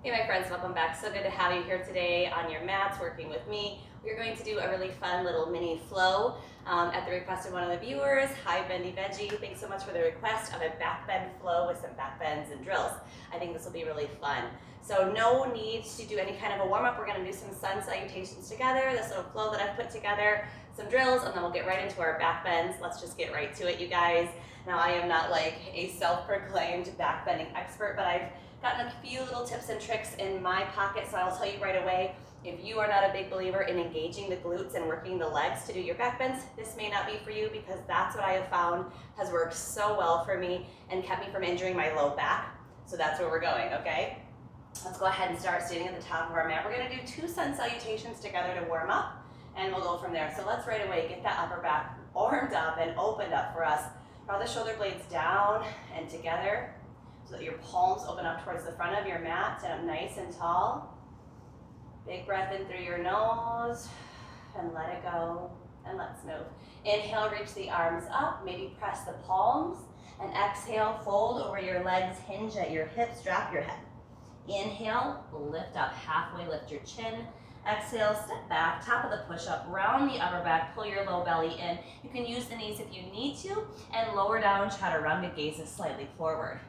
Hey my friends, welcome back. So good to have you here today on your mats working with me. We're going to do a really fun little mini flow at the request of one of the viewers. Hi BendyVeggie, thanks so much for the request of a backbend flow with some backbends and drills. I think this will be really fun. So no need to do any kind of a warm-up. We're going to do some sun salutations together, this little flow that I've put together, some drills, and then we'll get right into our backbends. Let's just get right to it, you guys. Now I am not like a self-proclaimed backbending expert, but I've gotten a few little tips and tricks in my pocket, so I'll tell you right away, if you are not a big believer in engaging the glutes and working the legs to do your backbends, this may not be for you, because that's what I have found has worked so well for me and kept me from injuring my low back. So that's where we're going, okay? Let's go ahead and start standing at the top of our mat. We're gonna do 2 sun salutations together to warm up, and we'll go from there. So let's right away get that upper back warmed up and opened up for us. Draw the shoulder blades down and together, so that your palms open up towards the front of your mat, stand up nice and tall. Big breath in through your nose and let it go, and let's move. Inhale, reach the arms up, maybe press the palms, and exhale, fold over your legs, hinge at your hips, drop your head. Inhale, lift up, halfway lift your chin. Exhale, step back, top of the push-up, round the upper back, pull your low belly in. You can use the knees if you need to, and lower down, chaturanga gazes slightly forward.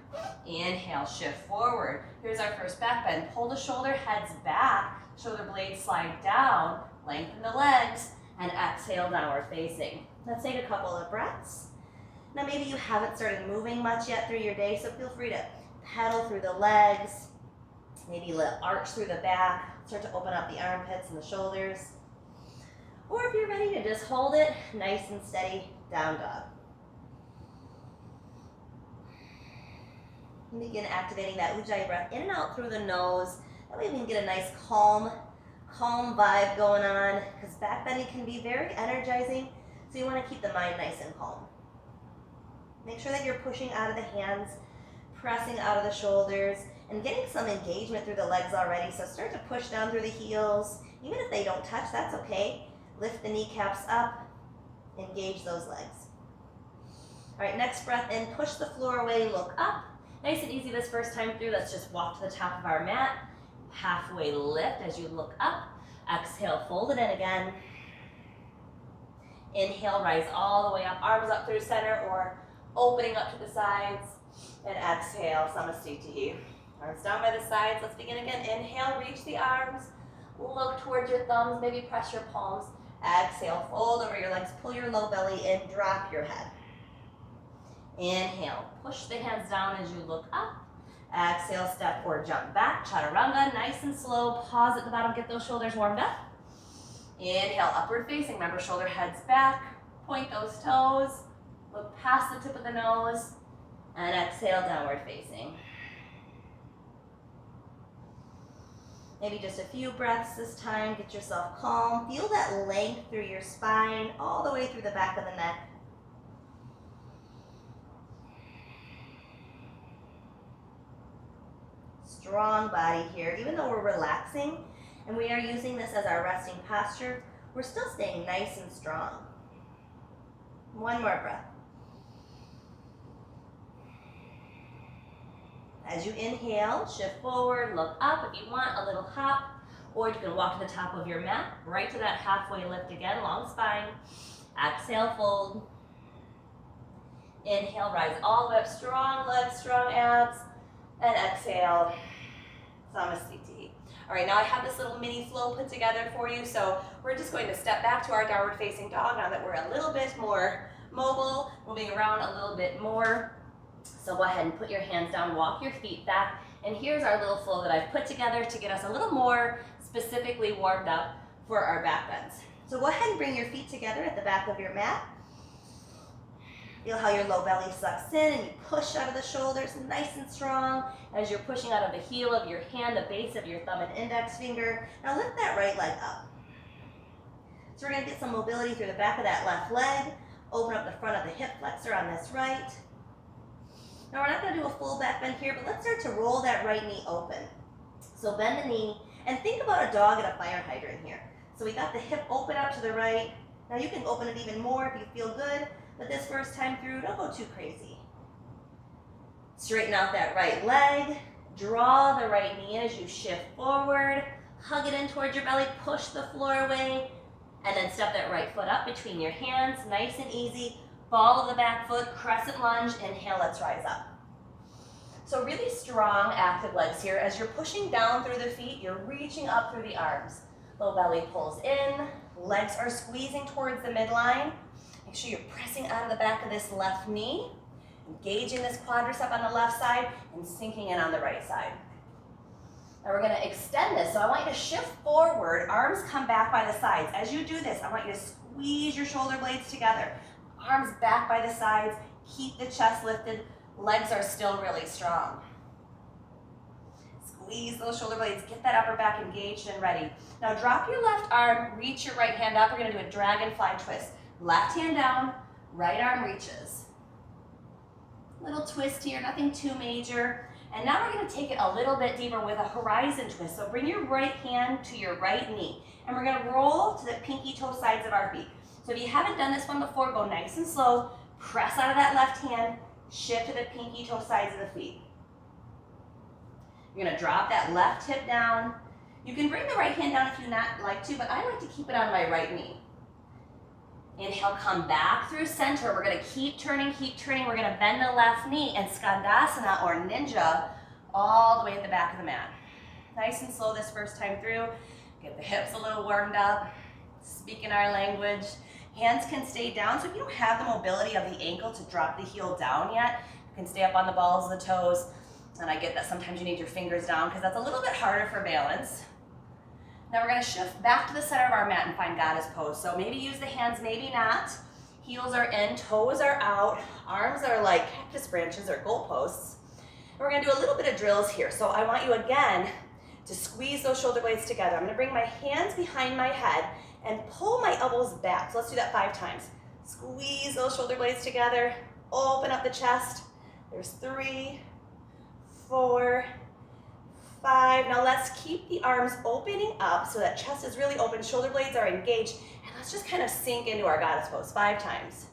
Inhale, shift forward. Here's our first back bend. Pull the shoulder heads back, shoulder blades slide down, lengthen the legs, and exhale, downward facing. Let's take a couple of breaths. Now maybe you haven't started moving much yet through your day, so feel free to pedal through the legs, maybe let arch through the back, start to open up the armpits and the shoulders. Or if you're ready to just hold it nice and steady, down dog. And begin activating that ujjayi breath in and out through the nose. That way we can get a nice calm vibe going on, because backbending can be very energizing, so you want to keep the mind nice and calm. Make sure that you're pushing out of the hands, pressing out of the shoulders, and getting some engagement through the legs already. So start to push down through the heels. Even if they don't touch, that's okay. Lift the kneecaps up, engage those legs. All right, next breath in, push the floor away, look up. Nice and easy this first time through. Let's just walk to the top of our mat. Halfway lift as you look up. Exhale, fold it in again. Inhale, rise all the way up, arms up through center or opening up to the sides. And exhale, Namaste. Arms down by the sides. Let's begin again. Inhale, reach the arms. Look towards your thumbs. Maybe press your palms. Exhale, fold over your legs. Pull your low belly in. Drop your head. Inhale, push the hands down as you look up. Exhale, step or jump back. Chaturanga, nice and slow. Pause at the bottom. Get those shoulders warmed up. Inhale, upward facing. Remember, shoulder heads back. Point those toes. Look past the tip of the nose. And exhale, downward facing. Maybe just a few breaths this time. Get yourself calm. Feel that length through your spine, all the way through the back of the neck. Strong body here. Even though we're relaxing and we are using this as our resting posture, we're still staying nice and strong. One more breath. As you inhale, shift forward, look up. If you want, a little hop, or you can walk to the top of your mat, right to that halfway lift again, long spine. Exhale, fold. Inhale, rise all the way up, strong legs, strong abs, and exhale, Namaste. All right, now I have this little mini flow put together for you, so we're just going to step back to our downward facing dog now that we're a little bit more mobile, moving around a little bit more. So go ahead and put your hands down, walk your feet back, and here's our little flow that I've put together to get us a little more specifically warmed up for our back bends. So go ahead and bring your feet together at the back of your mat. Feel how your low belly sucks in and you push out of the shoulders nice and strong as you're pushing out of the heel of your hand, the base of your thumb and index finger. Now lift that right leg up. So we're going to get some mobility through the back of that left leg. Open up the front of the hip flexor on this right. Now we're not going to do a full back bend here, but let's start to roll that right knee open. So bend the knee and think about a dog at a fire hydrant here. So we got the hip open out to the right. Now you can open it even more if you feel good, but this first time through, don't go too crazy. Straighten out that right leg, Draw the right knee as you shift forward. Hug it in towards your belly, push the floor away, and then step that right foot up between your hands, nice and easy. Ball of the back foot, crescent lunge, inhale, let's rise up. So really strong, active legs here. As you're pushing down through the feet, you're reaching up through the arms. Low belly pulls in, legs are squeezing towards the midline. Make sure you're pressing out of the back of this left knee, engaging this quadricep on the left side, and sinking in on the right side. Now we're gonna extend this, so I want you to shift forward, arms come back by the sides. As you do this, I want you to squeeze your shoulder blades together. Arms back by the sides, keep the chest lifted, legs are still really strong. Squeeze those shoulder blades, get that upper back engaged and ready. Now drop your left arm, reach your right hand up. We're gonna do a dragonfly twist. Left hand down, right arm reaches. Little twist here, nothing too major. And now we're gonna take it a little bit deeper with a horizon twist. So bring your right hand to your right knee, and we're gonna roll to the pinky toe sides of our feet. So if you haven't done this one before, go nice and slow, press out of that left hand, shift to the pinky toe sides of the feet. You're gonna drop that left hip down. You can bring the right hand down if you not like to, but I like to keep it on my right knee. Inhale, come back through center. We're gonna keep turning, keep turning. We're gonna bend the left knee and Skandasana or ninja all the way at the back of the mat. Nice and slow this first time through. Get the hips a little warmed up. Speak in our language. Hands can stay down, so if you don't have the mobility of the ankle to drop the heel down yet, you can stay up on the balls of the toes. And I get that sometimes you need your fingers down because that's a little bit harder for balance. Now we're gonna shift back to the center of our mat and find goddess pose. So maybe use the hands, maybe not. Heels are in, toes are out, arms are like cactus branches or goalposts. And we're gonna do a little bit of drills here. So I want you again to squeeze those shoulder blades together. I'm gonna bring my hands behind my head and pull my elbows back. So let's do that 5 times. Squeeze those shoulder blades together, open up the chest. There's 3, 4, 5. Now let's keep the arms opening up so that chest is really open, shoulder blades are engaged, and let's just kind of sink into our goddess pose 5 times.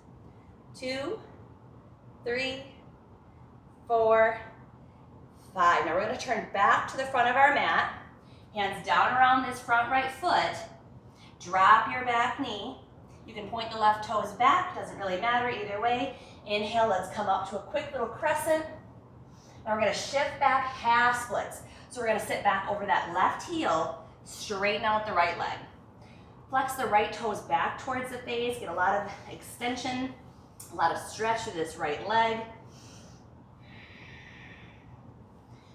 2, 3, 4, 5. Now we're gonna turn back to the front of our mat, hands down around this front right foot, drop your back knee. You can point the left toes back, doesn't really matter either way. Inhale, let's come up to a quick little crescent. Now we're gonna shift back, half splits. So we're gonna sit back over that left heel, straighten out the right leg. Flex the right toes back towards the face, get a lot of extension, a lot of stretch through this right leg.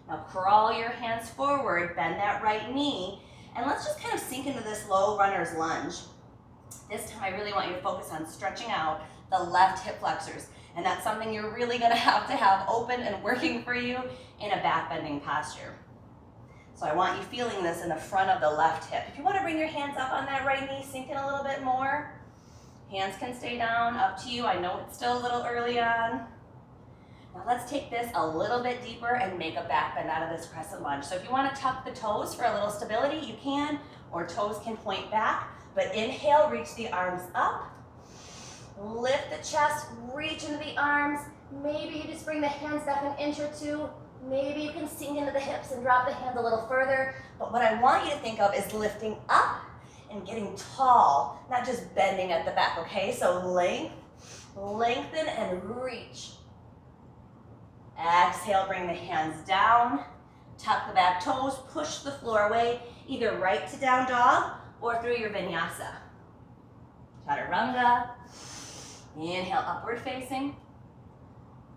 Now crawl your hands forward, bend that right knee, and let's just kind of sink into this low runner's lunge. This time I really want you to focus on stretching out the left hip flexors. And that's something you're really gonna have to have open and working for you in a back bending posture. So I want you feeling this in the front of the left hip. If you wanna bring your hands up on that right knee, sink in a little bit more. Hands can stay down, up to you. I know it's still a little early on. Now let's take this a little bit deeper and make a back bend out of this crescent lunge. So if you wanna tuck the toes for a little stability, you can, or toes can point back. But inhale, reach the arms up. Lift the chest, reach into the arms. Maybe you just bring the hands back an inch or 2. Maybe you can sink into the hips and drop the hands a little further. But what I want you to think of is lifting up and getting tall, not just bending at the back, okay? So lengthen and reach. Exhale, bring the hands down. Tuck the back toes, push the floor away, either right to down dog or through your vinyasa. Chaturanga. Inhale, upward facing.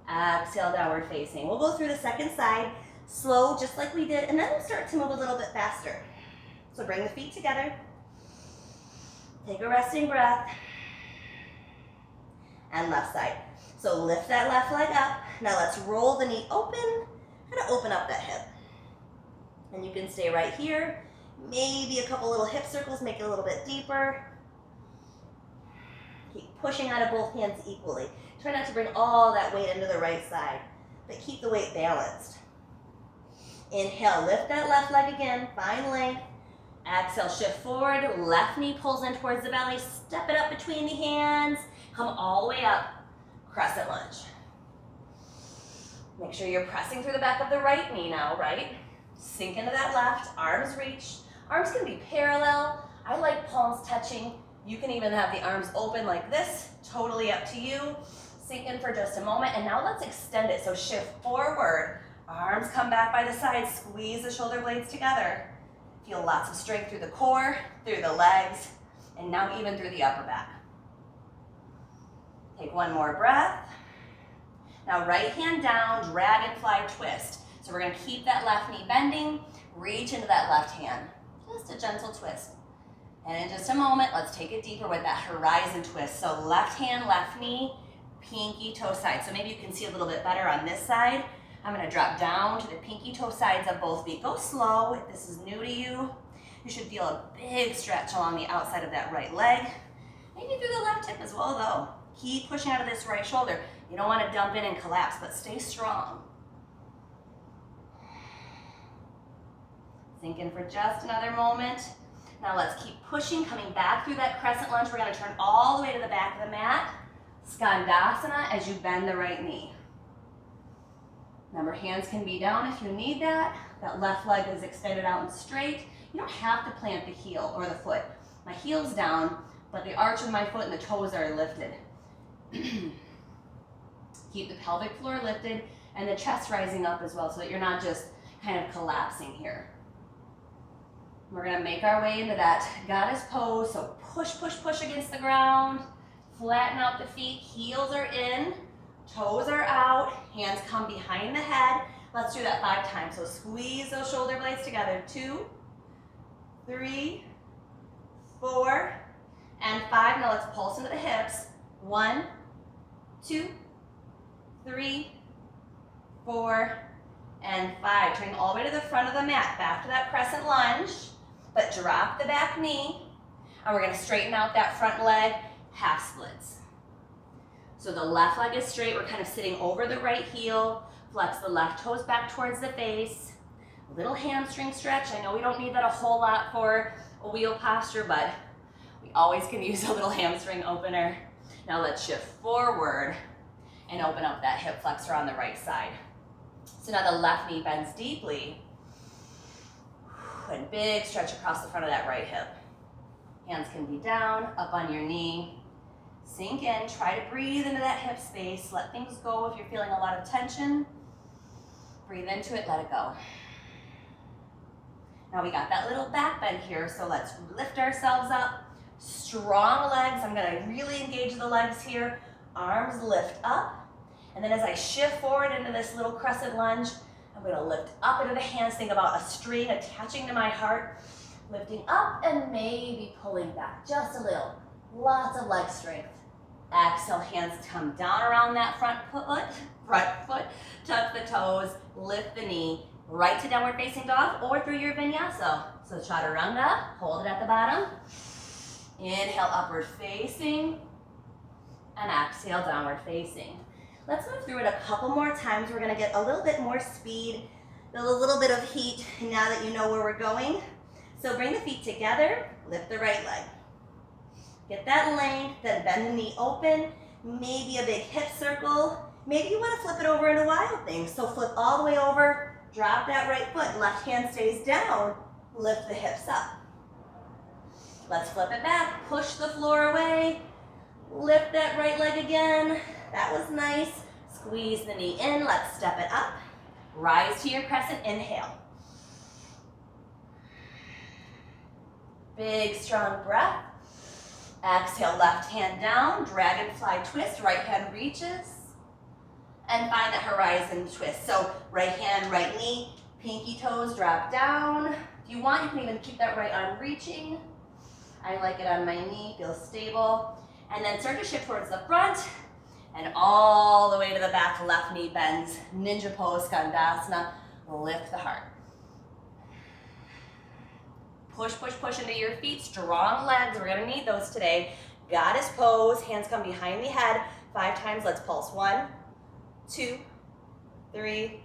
Exhale, downward facing. We'll go through the second side, slow, just like we did, and then we'll start to move a little bit faster. So bring the feet together. Take a resting breath. And left side. So lift that left leg up. Now let's roll the knee open, kind of open up that hip. And you can stay right here. Maybe a couple little hip circles, make it a little bit deeper. Keep pushing out of both hands equally. Try not to bring all that weight into the right side, but keep the weight balanced. Inhale, lift that left leg again, find length. Exhale, shift forward, left knee pulls in towards the belly, step it up between the hands, come all the way up, crescent lunge. Make sure you're pressing through the back of the right knee now, right? Sink into that left, arms reach. Arms can be parallel. I like palms touching. You can even have the arms open like this, totally up to you. Sink in for just a moment, and now let's extend it. So shift forward, arms come back by the side, squeeze the shoulder blades together. Feel lots of strength through the core, through the legs, and now even through the upper back. Take one more breath. Now right hand down, Dragonfly Twist. So we're gonna keep that left knee bending, reach into that left hand. Just a gentle twist. And in just a moment, let's take it deeper with that horizon twist. So left hand, left knee, pinky toe side. So maybe you can see a little bit better on this side. I'm gonna drop down to the pinky toe sides of both feet. Go slow if this is new to you. You should feel a big stretch along the outside of that right leg. Maybe through the left hip as well though. Keep pushing out of this right shoulder. You don't wanna dump in and collapse, but stay strong. Sink in for just another moment. Now let's keep pushing, coming back through that crescent lunge. We're gonna turn all the way to the back of the mat. Skandasana as you bend the right knee. Remember, hands can be down if you need that. That left leg is extended out and straight. You don't have to plant the heel or the foot. My heel's down, but the arch of my foot and the toes are lifted. Keep the pelvic floor lifted and the chest rising up as well so that you're not just kind of collapsing here. We're gonna make our way into that goddess pose. So push, push, push against the ground. Flatten out the feet, heels are in, toes are out, hands come behind the head. Let's do that 5 times. So squeeze those shoulder blades together. 2, 3, 4, and 5. Now let's pulse into the hips. 1, 2, 3, 4, and 5. Turning all the way to the front of the mat, back to that crescent lunge, but drop the back knee, and we're gonna straighten out that front leg, half splits. So the left leg is straight, we're kind of sitting over the right heel, flex the left toes back towards the face, a little hamstring stretch. I know we don't need that a whole lot for a wheel posture, but we always can use a little hamstring opener. Now let's shift forward and open up that hip flexor on the right side. So now the left knee bends deeply, and big stretch across the front of that right hip. Hands can be down, up on your knee. Sink in, try to breathe into that hip space. Let things go if you're feeling a lot of tension. Breathe into it, let it go. Now we got that little back bend here, so let's lift ourselves up. Strong legs, I'm gonna really engage the legs here. Arms lift up, and then as I shift forward into this little crescent lunge, I'm gonna lift up into the hands. Think about a string attaching to my heart, lifting up and maybe pulling back just a little. Lots of leg strength. Exhale, hands come down around that front foot, tuck the toes, lift the knee, right to downward facing dog or through your vinyasa. So chaturanga, hold it at the bottom. Inhale, upward facing, and exhale, downward facing. Let's move through it a couple more times. We're gonna get a little bit more speed, build a little bit of heat now that you know where we're going. So bring the feet together, lift the right leg. Get that length, then bend the knee open, maybe a big hip circle. Maybe you wanna flip it over into wild thing. So flip all the way over, drop that right foot, left hand stays down, lift the hips up. Let's flip it back, push the floor away, lift that right leg again. That was nice. Squeeze the knee in, let's step it up. Rise to your crescent, inhale. Big, strong breath. Exhale, left hand down, dragonfly twist, right hand reaches. And find that horizon twist. So right hand, right knee, pinky toes drop down. If you want, you can even keep that right arm reaching. I like it on my knee, feels stable. And then start to shift towards the front and all the way to the back, left knee bends. Ninja pose, Skandasana, lift the heart. Push, push, push into your feet, strong legs, we're gonna need those today. Goddess pose, hands come behind the head. 5 times, let's pulse. 1, 2, 3,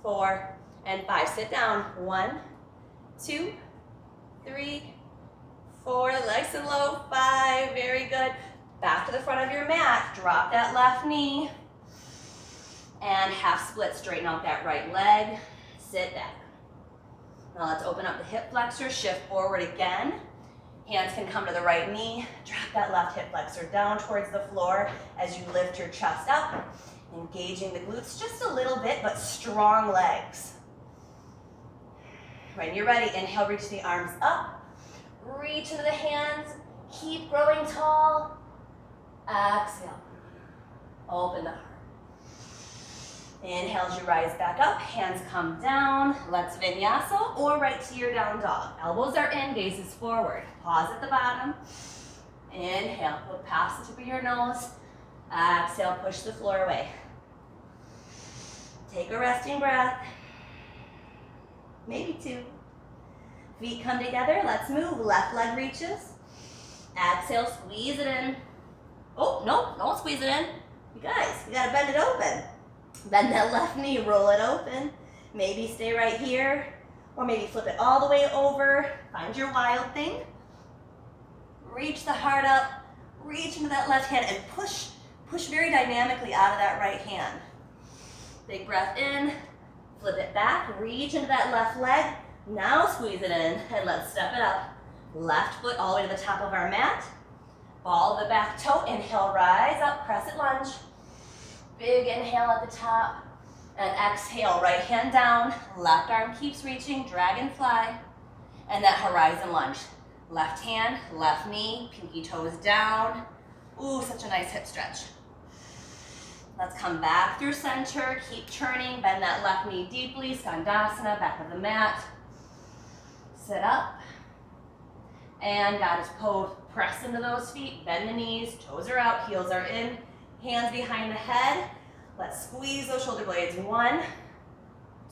4, and 5. Sit down. 1, 2, 3, 4, legs and low, 5, very good. Back to the front of your mat, drop that left knee. And half split, straighten out that right leg, sit back. Now let's open up the hip flexor, shift forward again. Hands can come to the right knee, drop that left hip flexor down towards the floor as you lift your chest up, engaging the glutes just a little bit, but strong legs. When you're ready, inhale, reach the arms up, reach into the hands, keep growing tall. Exhale, open the heart. Inhale as you rise back up, hands come down. Let's vinyasa or right to your down dog. Elbows are in, gaze is forward. Pause at the bottom. Inhale, look past the tip of your nose. Exhale, push the floor away. Take a resting breath. Maybe two. Feet come together, let's move. Left leg reaches. Exhale, squeeze it in. Oh, no, don't squeeze it in. You guys, you gotta bend it open. Bend that left knee, roll it open. Maybe stay right here, or maybe flip it all the way over. Find your wild thing. Reach the heart up, reach into that left hand, and push very dynamically out of that right hand. Big breath in, flip it back, reach into that left leg. Now squeeze it in, and let's step it up. Left foot all the way to the top of our mat. Ball the back toe, inhale, rise up, crescent lunge. Big inhale at the top, and exhale, right hand down, left arm keeps reaching, dragonfly, and that horizon lunge. Left hand, left knee, pinky toes down. Ooh, such a nice hip stretch. Let's come back through center, keep turning, bend that left knee deeply, Skandasana, back of the mat. Sit up, and goddess pose, press into those feet, bend the knees, toes are out, heels are in. Hands behind the head. Let's squeeze those shoulder blades. 1,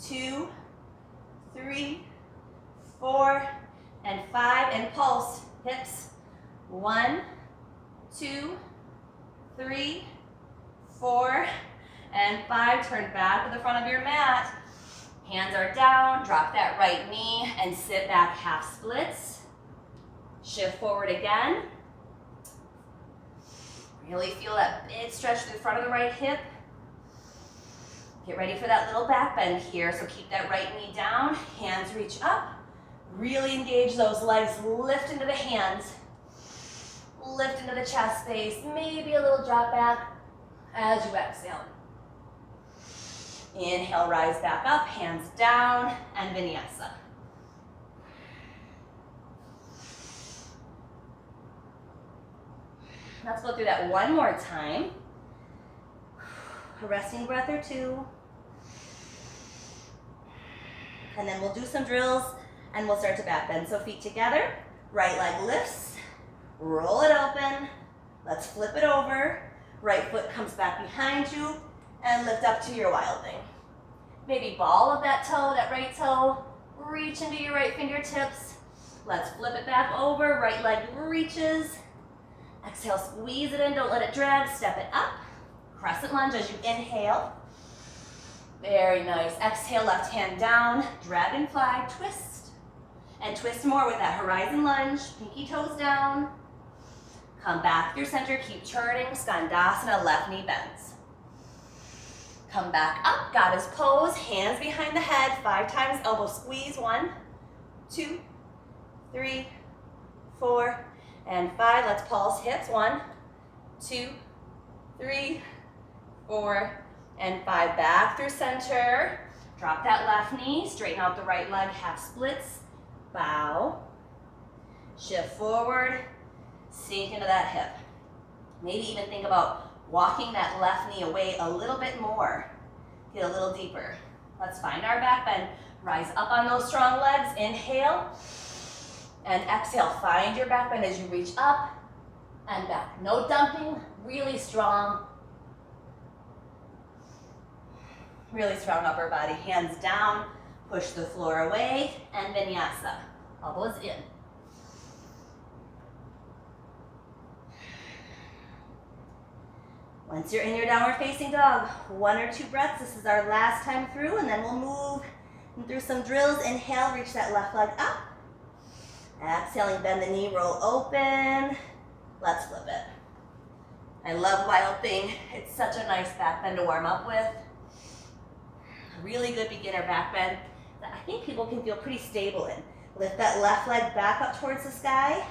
2, 3, 4, and 5. And pulse. Hips. 1, 2, 3, 4, and 5. Turn back to the front of your mat. Hands are down. Drop that right knee and sit back, half splits. Shift forward again. Really feel that big stretch through the front of the right hip. Get ready for that little back bend here. So keep that right knee down, hands reach up. Really engage those legs, lift into the hands. Lift into the chest space, maybe a little drop back as you exhale. Inhale, rise back up, hands down, and vinyasa. Let's go through that one more time. A resting breath or two. And then we'll do some drills and we'll start to back bend. So feet together, right leg lifts, roll it open. Let's flip it over. Right foot comes back behind you and lift up to your wild thing. Maybe ball of that toe, that right toe, reach into your right fingertips. Let's flip it back over, right leg reaches. Exhale, squeeze it in, don't let it drag, step it up. Crescent lunge as you inhale. Very nice. Exhale, left hand down, dragonfly twist. And twist more with that horizon lunge, pinky toes down. Come back through center, keep turning, Skandasana, left knee bends. Come back up, goddess pose, hands behind the head, 5 times, elbow squeeze, 1, 2, 3, 4, and 5. Let's pulse hips, 1, 2, 3, 4, and 5. Back through center. Drop that left knee, straighten out the right leg, half splits, bow, shift forward, sink into that hip. Maybe even think about walking that left knee away a little bit more. Get a little deeper. Let's find our back bend. Rise up on those strong legs. Inhale and exhale. Find your back bend as you reach up and back. No dumping, really strong. Really strong upper body. Hands down, push the floor away, and vinyasa. Elbows in. Once you're in your downward facing dog, 1 or 2 breaths. This is our last time through, and then we'll move through some drills. Inhale, reach that left leg up. Exhaling, bend the knee, roll open. Let's flip it. I love Wild Thing. It's such a nice back bend to warm up with. really good beginner back bend that I think people can feel pretty stable in. Lift that left leg back up towards the sky.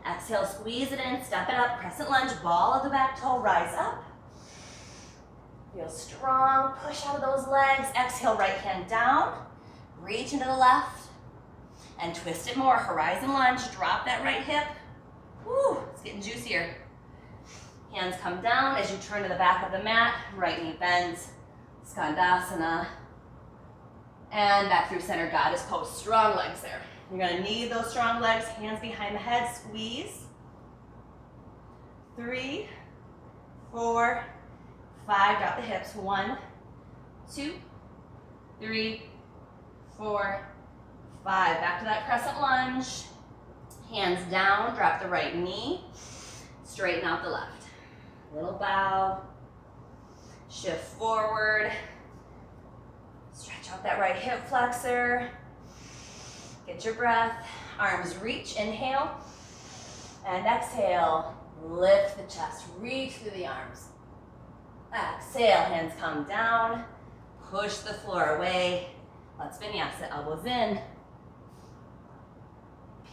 Exhale, squeeze it in, step it up, crescent lunge, ball of the back toe, rise up. Feel strong, push out of those legs. Exhale, right hand down, reach into the left, and twist it more. Horizon lunge, drop that right hip. Woo, it's getting juicier. Hands come down as you turn to the back of the mat, right knee bends, Skandasana, and back through center goddess pose. Strong legs there. You're gonna need those strong legs, hands behind the head, squeeze. 3, 4, 5, drop the hips. 1, 2, 3, 4, 5. Back to that crescent lunge. Hands down, drop the right knee, straighten out the left. Little bow, shift forward, stretch out that right hip flexor, get your breath, arms reach, inhale, and exhale, lift the chest, reach through the arms. Exhale, hands come down, push the floor away, let's vinyasa, elbows in,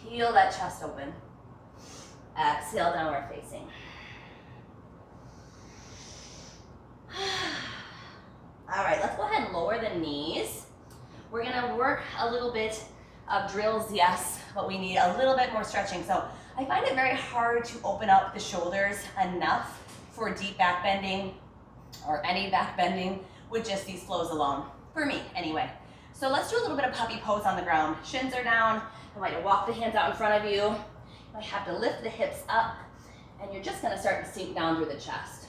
peel that chest open, exhale, downward facing. All right, let's go ahead and lower the knees. We're gonna work a little bit of drills, yes, but we need a little bit more stretching. So I find it very hard to open up the shoulders enough for deep back bending or any back bending with just these flows alone, for me anyway. So let's do a little bit of puppy pose on the ground. Shins are down, you might walk the hands out in front of you. You might have to lift the hips up, and you're just gonna start to sink down through the chest.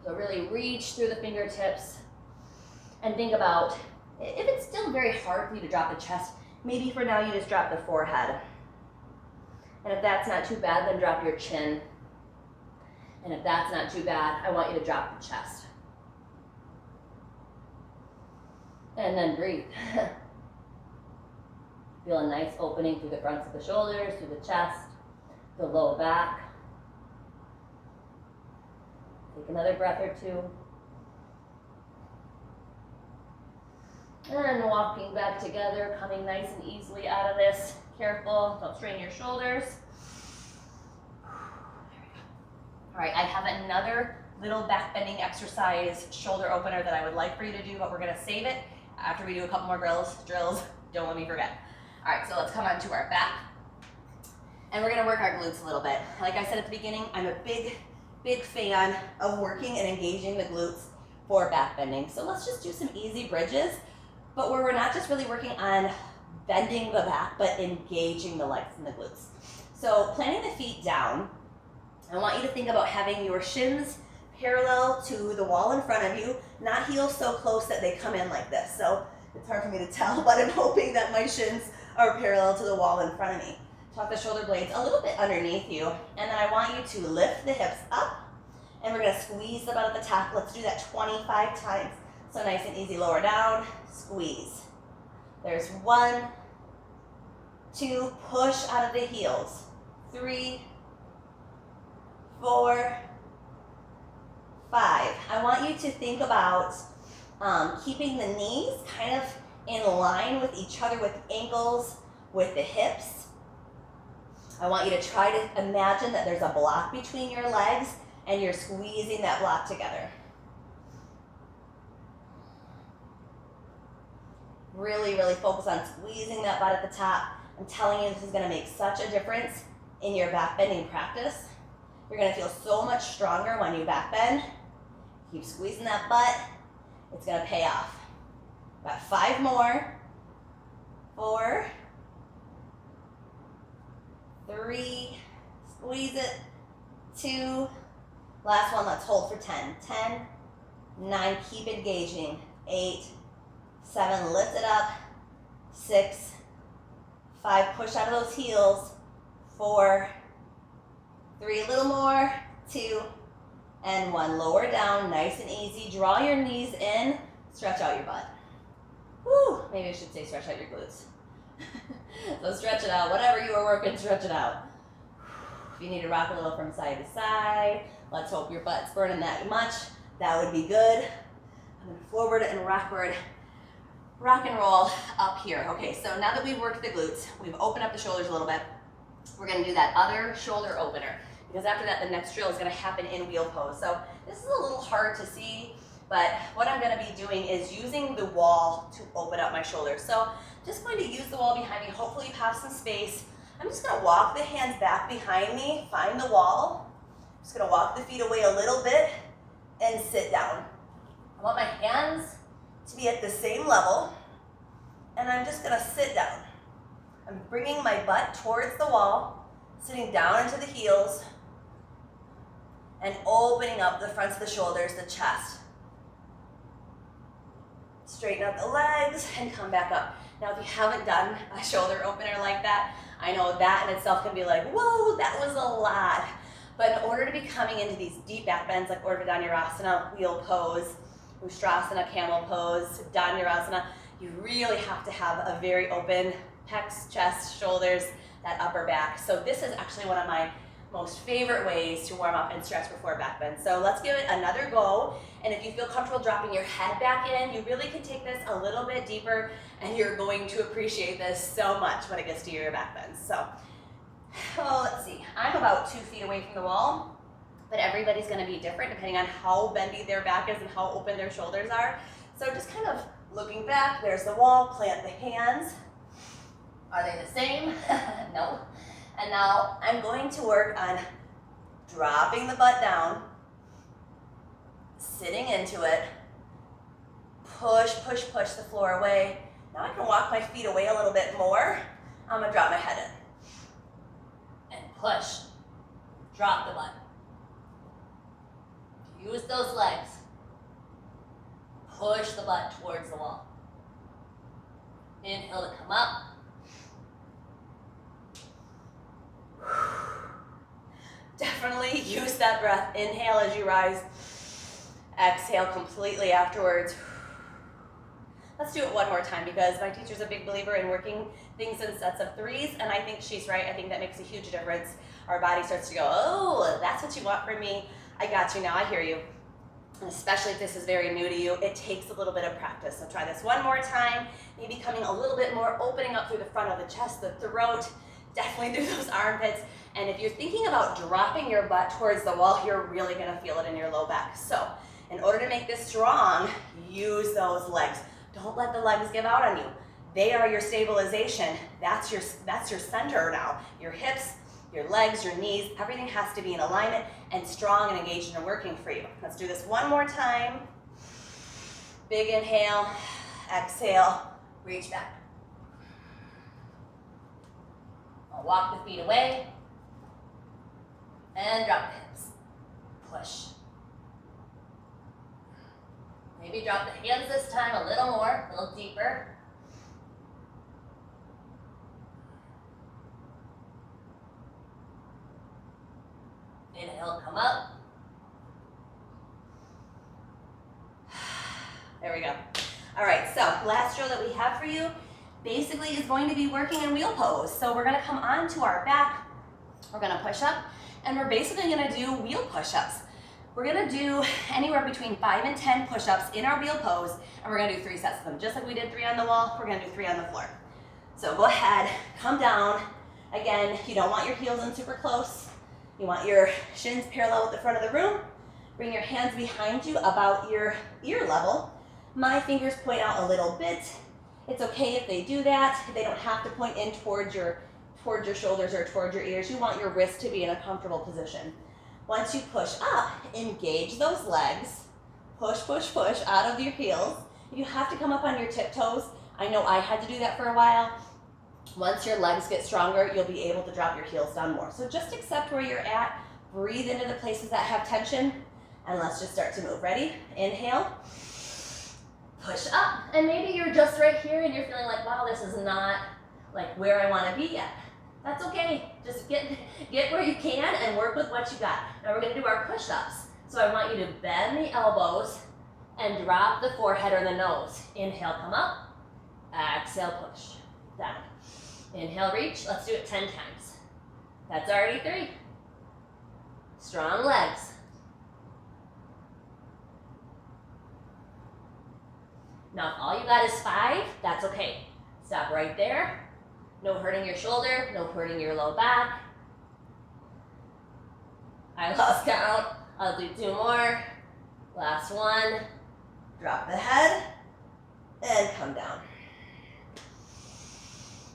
So really reach through the fingertips and think about, if it's still very hard for you to drop the chest, maybe for now you just drop the forehead. And if that's not too bad, then drop your chin. And if that's not too bad, I want you to drop the chest. And then breathe. Feel a nice opening through the fronts of the shoulders, through the chest, the low back. Take another breath or two. And walking back together, coming nice and easily out of this. Careful, don't strain your shoulders. All right, I have another little back bending exercise, shoulder opener that I would like for you to do, but we're gonna save it after we do a couple more drills. Don't let me forget. All right, so let's come onto our back. And we're gonna work our glutes a little bit. Like I said at the beginning, I'm a big fan of working and engaging the glutes for back bending. So let's just do some easy bridges, but where we're not just really working on bending the back, but engaging the legs and the glutes. So planting the feet down, I want you to think about having your shins parallel to the wall in front of you, not heels so close that they come in like this. So it's hard for me to tell, but I'm hoping that my shins are parallel to the wall in front of me. Tuck the shoulder blades a little bit underneath you, and then I want you to lift the hips up, and we're gonna squeeze the butt at the top. Let's do that 25 times. So nice and easy, lower down, squeeze. There's 1, 2, push out of the heels. 3, 4, 5. I want you to think about keeping the knees kind of in line with each other, with ankles, with the hips. I want you to try to imagine that there's a block between your legs and you're squeezing that block together. Really, really focus on squeezing that butt at the top. I'm telling you, this is gonna make such a difference in your back bending practice. You're gonna feel so much stronger when you back bend. Keep squeezing that butt. It's gonna pay off. Got 5 more. 4, 3, squeeze it, 2, last one, let's hold for 10. 10, 9, keep engaging. 8, 7, lift it up. 6, 5, push out of those heels. 4, 3, a little more. 2, and 1. Lower down, nice and easy. Draw your knees in, stretch out your butt. Whew, maybe I should say stretch out your glutes. So stretch it out, whatever you are working, stretch it out. If you need to rock a little from side to side, let's hope your butt's burning that much. That would be good. and then forward and backward. Rock and roll up here. Okay, so now that we've worked the glutes, we've opened up the shoulders a little bit, we're gonna do that other shoulder opener, because after that, the next drill is gonna happen in wheel pose. So this is a little hard to see, but what I'm gonna be doing is using the wall to open up my shoulders. So just going to use the wall behind me. Hopefully you have some space. I'm just gonna walk the hands back behind me, find the wall. I'm just gonna walk the feet away a little bit and sit down. I want my hands to be at the same level, and I'm just gonna sit down. I'm bringing my butt towards the wall, sitting down into the heels, and opening up the fronts of the shoulders, the chest. Straighten out the legs and come back up. Now, if you haven't done a shoulder opener like that, I know that in itself can be like, whoa, that was a lot. But in order to be coming into these deep back bends like Urdhva Dhanurasana, wheel pose, Ustrasana, camel pose, Dhanurasana, you really have to have a very open pecs, chest, shoulders, that upper back. So this is actually one of my most favorite ways to warm up and stretch before back bend. So let's give it another go. And if you feel comfortable dropping your head back in, you really can take this a little bit deeper, and you're going to appreciate this so much when it gets to your back bends. So, let's see. I'm about 2 feet away from the wall, but everybody's gonna be different depending on how bendy their back is and how open their shoulders are. So just kind of looking back, there's the wall, plant the hands. Are they the same? No. And now I'm going to work on dropping the butt down, sitting into it, push, push, push the floor away. Now I can walk my feet away a little bit more. I'm gonna drop my head in. And push, drop the butt. Use those legs. Push the butt towards the wall. Inhale to come up. Definitely use that breath. Inhale as you rise. Exhale completely afterwards. Let's do it one more time, because my teacher's a big believer in working things in sets of 3s, and I think she's right. I think that makes a huge difference. Our body starts to go, oh, that's what you want from me. I got you now, I hear you. And especially if this is very new to you, it takes a little bit of practice. So try this one more time, maybe coming a little bit more, opening up through the front of the chest, the throat, definitely through those armpits. And if you're thinking about dropping your butt towards the wall, you're really gonna feel it in your low back. So in order to make this strong, use those legs. Don't let the legs give out on you. They are your stabilization. That's your center now. Your hips, your legs, your knees, everything has to be in alignment and strong and engaged and working for you. Let's do this one more time. Big inhale, exhale, reach back. I'll walk the feet away and drop the hips. Push. Maybe drop the hands this time a little more, a little deeper. Inhale, come up. There we go. All right, so last drill that we have for you basically is going to be working in wheel pose. So we're gonna come onto our back, we're gonna push up, and we're basically gonna do wheel push-ups. We're gonna do anywhere between 5 and 10 push-ups in our wheel pose, and we're gonna do 3 sets of them. Just like we did 3 on the wall, we're gonna do 3 on the floor. So go ahead, come down. Again, you don't want your heels in super close. You want your shins parallel with the front of the room. Bring your hands behind you about your ear level. My fingers point out a little bit. It's okay if they do that. They don't have to point in towards your shoulders or towards your ears. You want your wrist to be in a comfortable position. Once you push up, engage those legs. Push, push, push out of your heels. You have to come up on your tiptoes. I know I had to do that for a while. Once your legs get stronger, you'll be able to drop your heels down more. So just accept where you're at. Breathe into the places that have tension. And let's just start to move. Ready? Inhale. Push up. And maybe you're just right here and you're feeling like, wow, this is not like where I want to be yet. That's okay. Just get where you can and work with what you got. Now we're going to do our push-ups. So I want you to bend the elbows and drop the forehead or the nose. Inhale, come up. Exhale, push. Down. Inhale, reach. Let's do it 10 times. That's already 3. Strong legs. Now, if all you got is 5, that's okay. Stop right there. No hurting your shoulder, no hurting your low back. I lost count. I'll do 2 more. Last one. Drop the head and come down.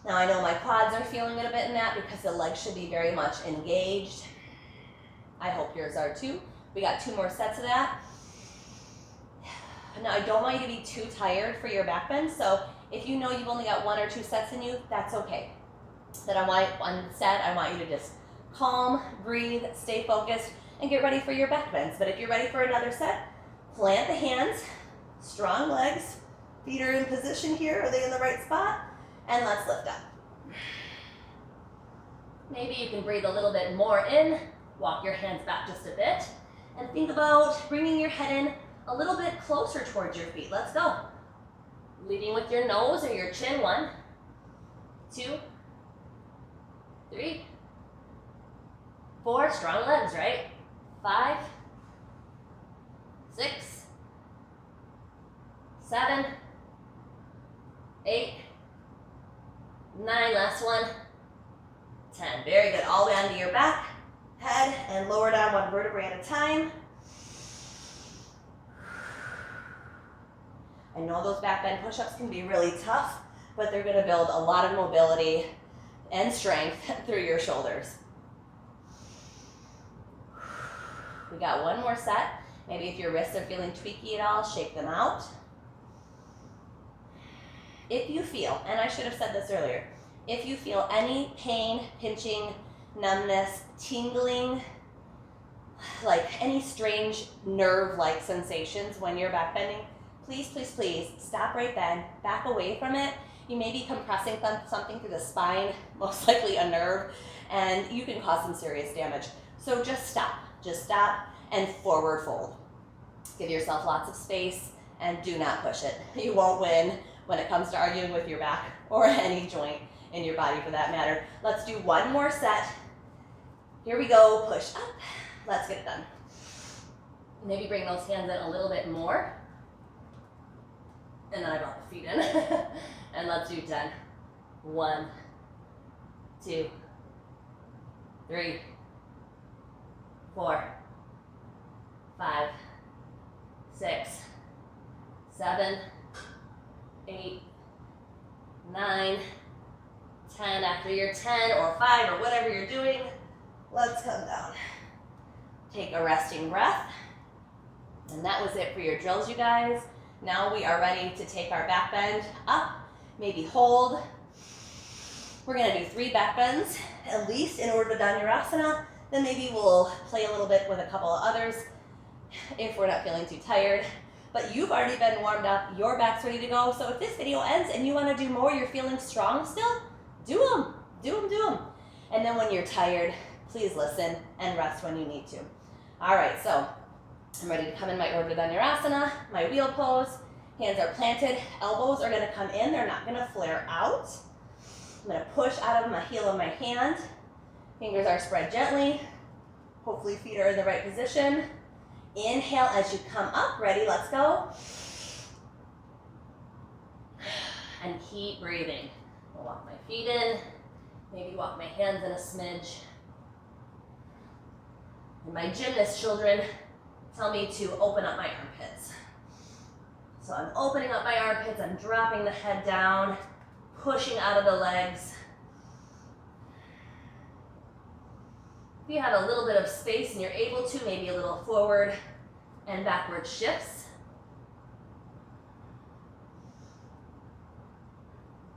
Now I know my quads are feeling it a bit in that because the legs should be very much engaged. I hope yours are too. We got 2 more sets of that. Now I don't want you to be too tired for your back bend, so if you know you've only got 1 or 2 sets in you, that's okay. Then I want you to just calm, breathe, stay focused, and get ready for your back bends. But if you're ready for another set, plant the hands, strong legs, feet are in position here. Are they in the right spot? And let's lift up. Maybe you can breathe a little bit more in, walk your hands back just a bit, and think about bringing your head in a little bit closer towards your feet. Let's go. Leading with your nose or your chin. 1, 2, 3, 4. Strong legs, right? 5, 6, 7, 8, 9, last one, 10. Very good. All the way onto your back, head, and lower down 1 vertebrae at a time. I know those back bend push-ups can be really tough, but they're going to build a lot of mobility and strength through your shoulders. We got 1 more set. Maybe if your wrists are feeling tweaky at all, shake them out. If you feel, and I should have said this earlier, if you feel any pain, pinching, numbness, tingling, like any strange nerve-like sensations when you're back bending, please, please, please stop right then, back away from it. You may be compressing something through the spine, most likely a nerve, and you can cause some serious damage. So just stop and forward fold. Give yourself lots of space and do not push it. You won't win when it comes to arguing with your back or any joint in your body for that matter. Let's do 1 more set. Here we go, push up. Let's get it done. Maybe bring those hands in a little bit more. And then I brought the feet in. And let's do 10. 1, 2, 3, 4, 5, 6, 7, 8, 9, 10. After your 10 or 5 or whatever you're doing, let's come down. Take a resting breath. And that was it for your drills, you guys. Now we are ready to take our back bend up, maybe hold. We're gonna do 3 back bends, at least in order to Dhanurasana. Then maybe we'll play a little bit with a couple of others if we're not feeling too tired. But you've already been warmed up, your back's ready to go. So if this video ends and you wanna do more, you're feeling strong still, do them. And then when you're tired, please listen and rest when you need to. All right, so I'm ready to come in my Urdhva Dhanurasana, my wheel pose. Hands are planted, elbows are gonna come in, they're not gonna flare out. I'm gonna push out of my heel of my hand. Fingers are spread gently. Hopefully feet are in the right position. Inhale as you come up, ready, let's go. And keep breathing. I'll walk my feet in, maybe walk my hands in a smidge. And my gymnast children tell me to open up my armpits. So I'm opening up my armpits, I'm dropping the head down, pushing out of the legs. If you have a little bit of space and you're able to, maybe a little forward and backward shifts.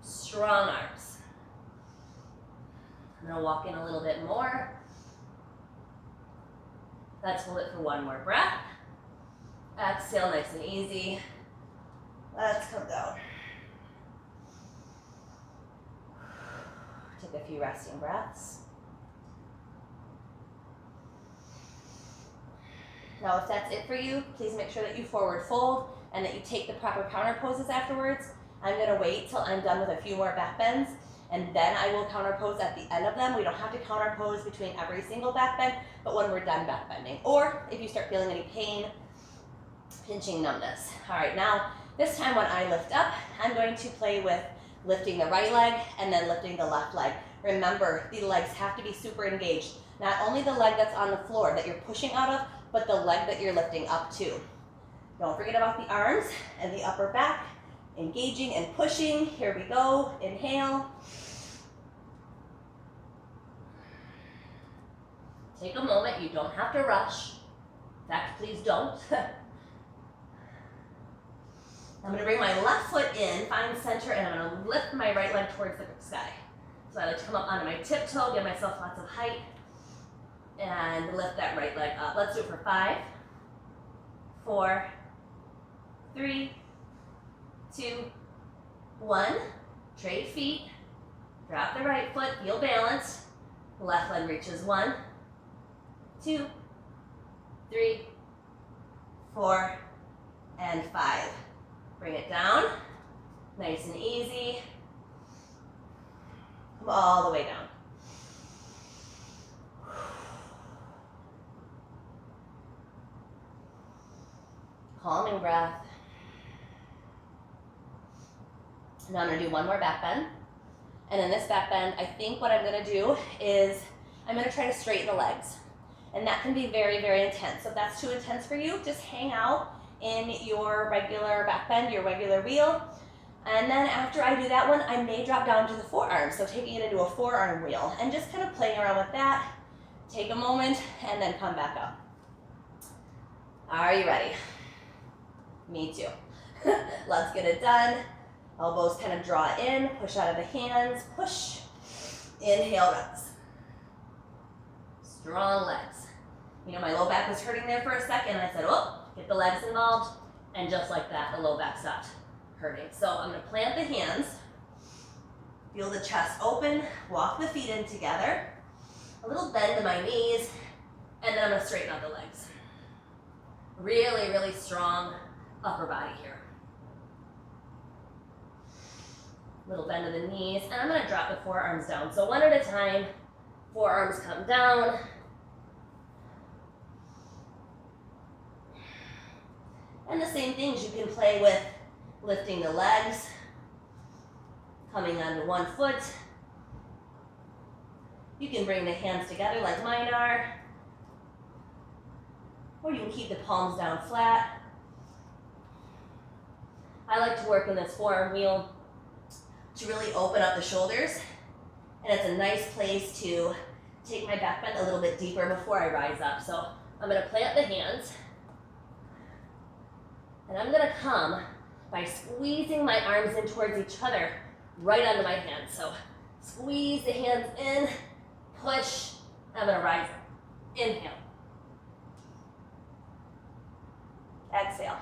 Strong arms. I'm gonna walk in a little bit more. Let's hold it for 1 more breath. Exhale, nice and easy. Let's come down. Take a few resting breaths. Now, if that's it for you, please make sure that you forward fold and that you take the proper counter poses afterwards. I'm gonna wait till I'm done with a few more back bends, and then I will counter pose at the end of them. We don't have to counter pose between every single back bend, but when we're done back bending, or if you start feeling any pain, pinching, numbness. All right, now This time when I lift up, I'm going to play with lifting the right leg and then lifting the left leg. Remember, the legs have to be super engaged. Not only the leg that's on the floor that you're pushing out of, but the leg that you're lifting up to. Don't forget about the arms and the upper back, engaging and pushing. Here we go, inhale. Take a moment, you don't have to rush. In fact, please don't. I'm gonna bring my left foot in, find center, and I'm gonna lift my right leg towards the sky. So I like to come up onto my tiptoe, give myself lots of height, and lift that right leg up. Let's do it for 5, 4, 3, 2, 1. Trade feet, drop the right foot, feel balanced. Left leg reaches 1, 2, 3, 4, and 5. Bring it down, nice and easy. Come all the way down. Calming breath. Now I'm gonna do one more back bend. And in this back bend, I think what I'm gonna do is I'm gonna try to straighten the legs. And that can be very, very intense. So if that's too intense for you, just hang out in your regular back bend, your regular wheel. And then after I do that one, I may drop down to the forearm. So taking it into a forearm wheel and just kind of playing around with that. Take a moment and then come back up. Are you ready? Me too. Let's get it done. Elbows kind of draw in, push out of the hands, push. Inhale, reps. Strong legs. You know, my low back was hurting there for a second, and I said, oh, get the legs involved, and just like that, the low back stopped hurting. So I'm gonna plant the hands, feel the chest open, walk the feet in together, a little bend in my knees, and then I'm gonna straighten out the legs. Really, really strong upper body here. Little bend of the knees, and I'm gonna drop the forearms down. So one at a time, forearms come down. And the same things you can play with lifting the legs, coming onto one foot. You can bring the hands together like mine are, or you can keep the palms down flat. I like to work in this forearm wheel to really open up the shoulders, and it's a nice place to take my back bend a little bit deeper before I rise up. So I'm gonna plant the hands, and I'm gonna come by squeezing my arms in towards each other, right onto my hands. So squeeze the hands in, push, I'm gonna rise up. Inhale. Exhale.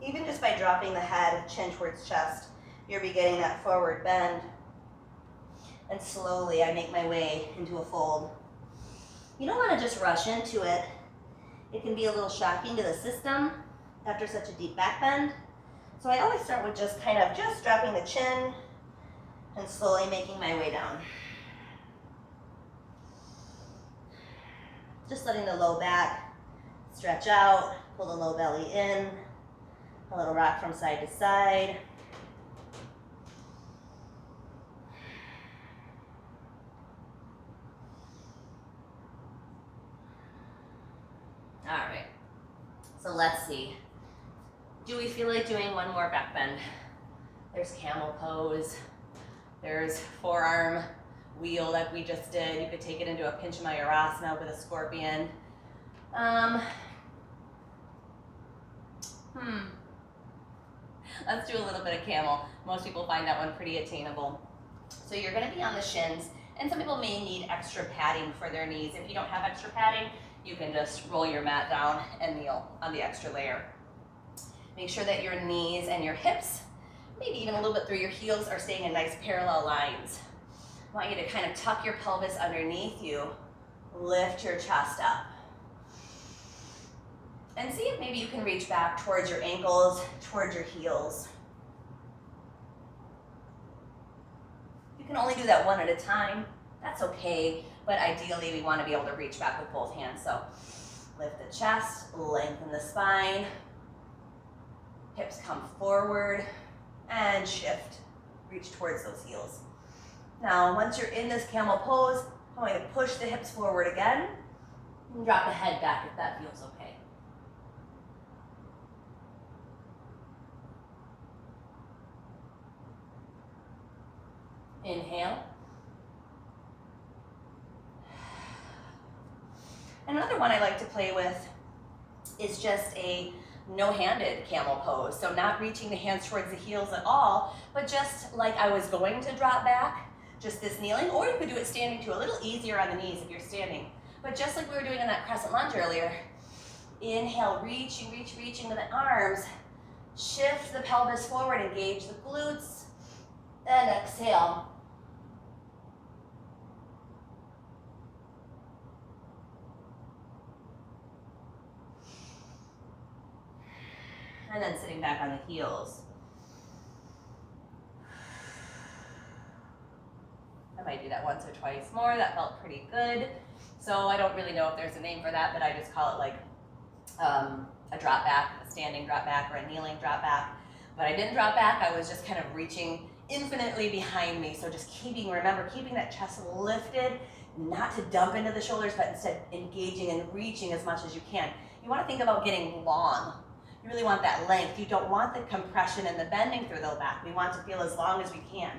Even just by dropping the head, chin towards chest, you're beginning that forward bend. And slowly I make my way into a fold. You don't want to just rush into it. It can be a little shocking to the system after such a deep back bend. So I always start with just kind of just dropping the chin and slowly making my way down. Just letting the low back stretch out, pull the low belly in, a little rock from side to side. All right, so let's see. Do we feel like doing one more back bend? There's camel pose. There's forearm wheel like we just did. You could take it into a pinch mayurasana with a scorpion. Let's do a little bit of camel. Most people find that one pretty attainable. So you're gonna be on the shins, and some people may need extra padding for their knees. If you don't have extra padding, you can just roll your mat down and kneel on the extra layer. Make sure that your knees and your hips, maybe even a little bit through your heels, are staying in nice parallel lines. I want you to kind of tuck your pelvis underneath you, lift your chest up. And see if maybe you can reach back towards your ankles, towards your heels. You can only do that one at a time. That's okay. but ideally we want to be able to reach back with both hands. So lift the chest, lengthen the spine, hips come forward, and shift. Reach towards those heels. Now, once you're in this camel pose, I'm going to push the hips forward again, and drop the head back if that feels okay. Inhale. Another one I like to play with is just a no-handed camel pose. So not reaching the hands towards the heels at all, but just like I was going to drop back, just this kneeling, or you could do it standing too, a little easier on the knees if you're standing. But just like we were doing in that crescent lunge earlier, inhale, reaching to the arms, shift the pelvis forward, engage the glutes, and exhale. And then sitting back on the heels. I might do that once or twice more. That felt pretty good. So I don't really know if there's a name for that, but I just call it like a drop back, a standing drop back, or a kneeling drop back. But I didn't drop back. I was just kind of reaching infinitely behind me. So just remember, keeping that chest lifted, not to dump into the shoulders, but instead engaging and reaching as much as you can. You want to think about getting long. You really want that length. You don't want the compression and the bending through the low back. We want to feel as long as we can.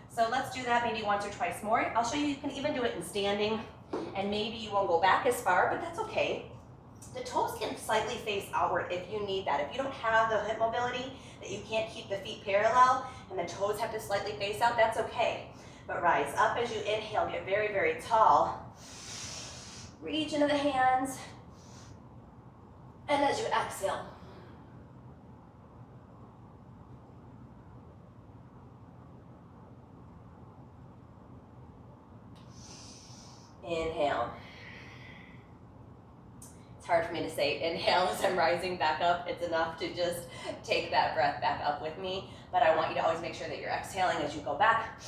So let's do that maybe once or twice more. I'll show you, you can even do it in standing, and maybe you won't go back as far, but that's okay. The toes can slightly face outward if you need that. If you don't have the hip mobility, that you can't keep the feet parallel, and the toes have to slightly face out, that's okay. But rise up as you inhale, get very, very tall. Reach into the hands, and as you exhale, inhale. It's hard for me to say inhale as I'm rising back up. It's enough to just take that breath back up with me, but I want you to always make sure that you're exhaling as you go back,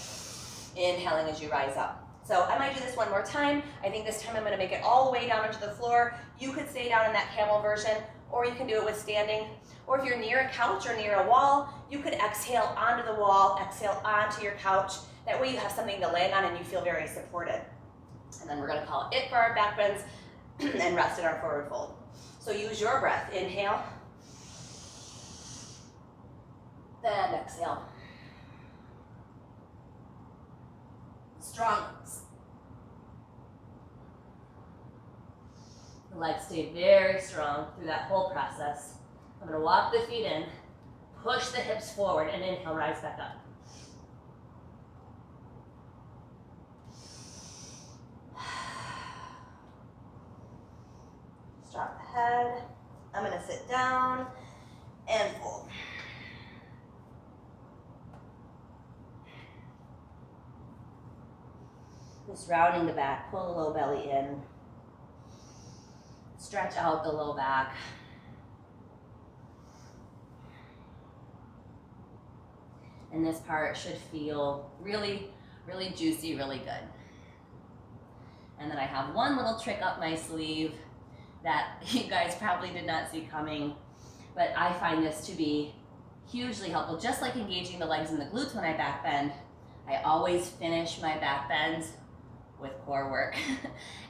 inhaling as you rise up. So I might do this one more time. I think this time I'm going to make it all the way down into the floor. You could stay down in that camel version, or you can do it with standing. Or if you're near a couch or near a wall, you could exhale onto the wall, exhale onto your couch. That way you have something to land on and you feel very supported. And then we're going to call it for our back bends and rest in our forward fold. So use your breath. Inhale. Then exhale. Strong. The legs stay very strong through that whole process. I'm going to walk the feet in, push the hips forward, and inhale, rise back up. Just drop the head. I'm going to sit down and fold. Just rounding the back, pull the low belly in. Stretch out the low back. And this part should feel really, really juicy, really good. And then I have one little trick up my sleeve that you guys probably did not see coming, but I find this to be hugely helpful. Just like engaging the legs and the glutes when I back bend, I always finish my back bends with core work.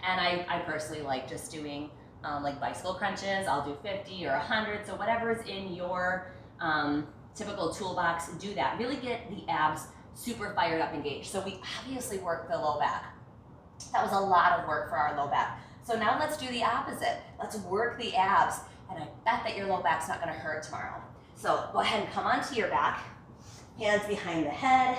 And I personally like just doing like bicycle crunches. I'll do 50 or 100, so whatever is in your typical toolbox, do that. Really get the abs super fired up, engaged. So we obviously work the low back. That was a lot of work for our low back. So now let's do the opposite. Let's work the abs, and I bet that your low back's not gonna hurt tomorrow. So go ahead and come onto your back, hands behind the head,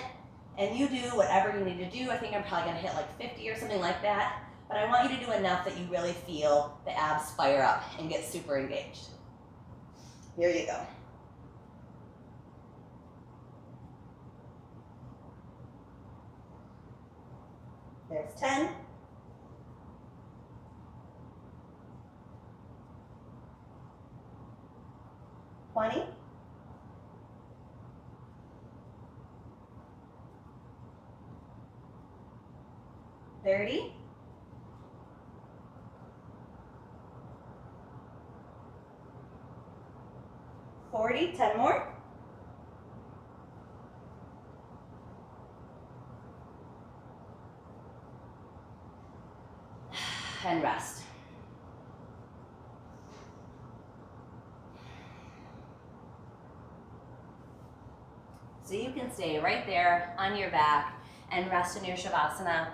and you do whatever you need to do. I think I'm probably gonna hit like 50 or something like that, but I want you to do enough that you really feel the abs fire up and get super engaged. Here you go. There's 10. 20. 30. 40, 10 more. And rest. So you can stay right there on your back and rest in your Shavasana.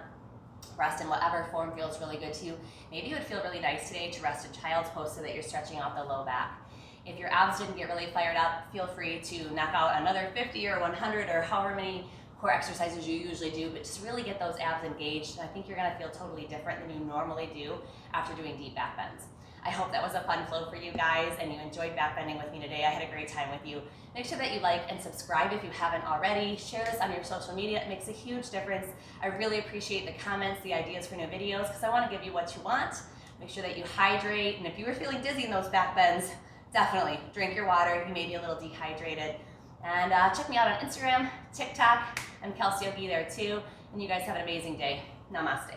Rest in whatever form feels really good to you. Maybe it would feel really nice today to rest in child's pose so that you're stretching out the low back. If your abs didn't get really fired up, feel free to knock out another 50 or 100 or however many core exercises you usually do, but just really get those abs engaged. And I think you're gonna feel totally different than you normally do after doing deep back bends. I hope that was a fun flow for you guys and you enjoyed backbending with me today. I had a great time with you. Make sure that you like and subscribe if you haven't already. Share this on your social media. It makes a huge difference. I really appreciate the comments, the ideas for new videos, because I want to give you what you want. Make sure that you hydrate, and if you were feeling dizzy in those back bends, definitely drink your water. You may be a little dehydrated. And check me out on Instagram, TikTok, and Kelsey will be there too. And you guys have an amazing day. Namaste.